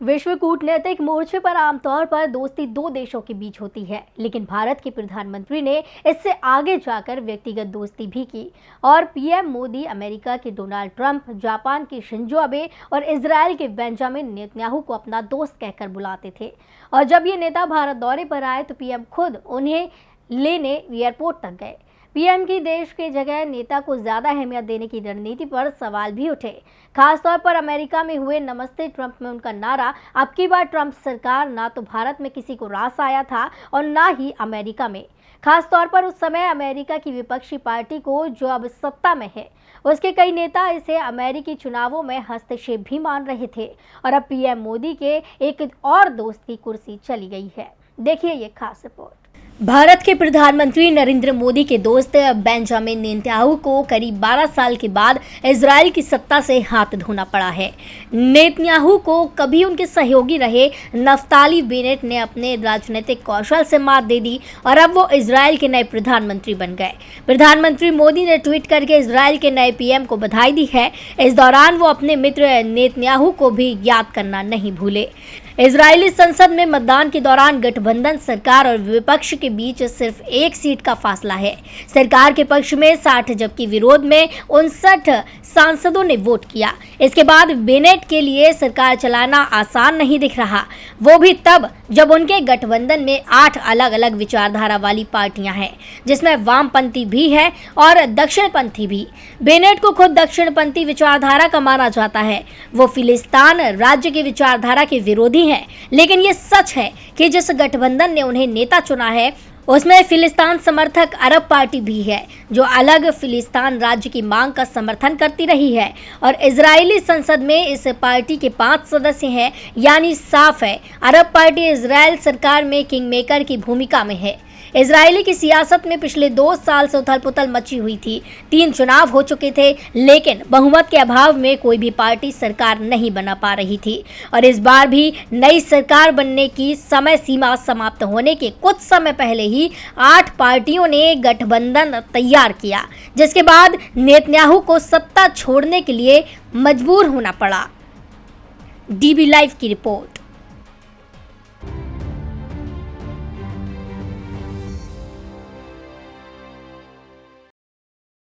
विश्व कूटनीतिक मोर्चे पर आमतौर पर दोस्ती दो देशों के बीच होती है, लेकिन भारत के प्रधानमंत्री ने इससे आगे जाकर व्यक्तिगत दोस्ती भी की और पीएम मोदी अमेरिका के डोनाल्ड ट्रंप, जापान के शिंजो आबे और इजरायल के बेंजामिन नेतन्याहू को अपना दोस्त कहकर बुलाते थे। और जब ये नेता भारत दौरे पर आए तो पीएम खुद उन्हें लेने एयरपोर्ट तक गए। पीएम की देश के जगह नेता को ज्यादा अहमियत देने की रणनीति पर सवाल भी उठे। खासतौर पर अमेरिका में हुए नमस्ते ट्रंप में उनका नारा अब की बार ट्रंप सरकार ना तो भारत में किसी को रास आया था और ना ही अमेरिका में। खासतौर पर उस समय अमेरिका की विपक्षी पार्टी को, जो अब सत्ता में है, उसके कई नेता इसे अमेरिकी चुनावों में हस्तक्षेप भी मान रहे थे। और अब पीएम मोदी के एक और दोस्त की कुर्सी चली गई है। देखिए ये खास रिपोर्ट। भारत के प्रधानमंत्री नरेंद्र मोदी के दोस्त बेंजामिन नेतन्याहू को करीब 12 साल के बाद इजरायल की सत्ता से हाथ धोना पड़ा है। नेतन्याहू को कभी उनके सहयोगी रहे नफ्ताली बेनेट ने अपने राजनीतिक कौशल से मात दे दी और अब वो इजरायल के नए प्रधानमंत्री बन गए। प्रधानमंत्री मोदी ने ट्वीट करके इजरायल के नए पीएम को बधाई दी है। इस दौरान वो अपने मित्र नेतन्याहू को भी याद करना नहीं भूले। इजरायली संसद में मतदान के दौरान गठबंधन सरकार और विपक्ष के बीच सिर्फ एक सीट का फासला है। सरकार के पक्ष में 60 जबकि विरोध में 59 सांसदों ने वोट किया। इसके बाद बेनेट के लिए सरकार चलाना आसान नहीं दिख रहा, वो भी तब जब उनके गठबंधन में 8 अलग अलग विचारधारा वाली पार्टियां हैं, जिसमें वामपंथी भी है और दक्षिणपंथी भी। बेनेट को खुद दक्षिणपंथी विचारधारा का माना जाता है। वो फिलिस्तीन राज्य की विचारधारा के विरोधी हैं, लेकिन ये सच है कि जिस गठबंधन ने उन्हें नेता चुना है उसमें फिलिस्तीन समर्थक अरब पार्टी भी है, जो अलग फिलिस्तीन राज्य की मांग का समर्थन करती रही है। और इजरायली संसद में इस पार्टी के 5 सदस्य हैं, यानी साफ है अरब पार्टी इजरायल सरकार में किंग मेकर की भूमिका में है। इजरायली की सियासत में पिछले 2 साल से उथल पुथल मची हुई थी। 3 चुनाव हो चुके थे, लेकिन बहुमत के अभाव में कोई भी पार्टी सरकार नहीं बना पा रही थी। और इस बार भी नई सरकार बनने की समय सीमा समाप्त होने के कुछ समय पहले ही 8 पार्टियों ने गठबंधन तैयार किया, जिसके बाद नेतन्याहू को सत्ता छोड़ने के लिए मजबूर होना पड़ा। डीबी लाइव की रिपोर्ट।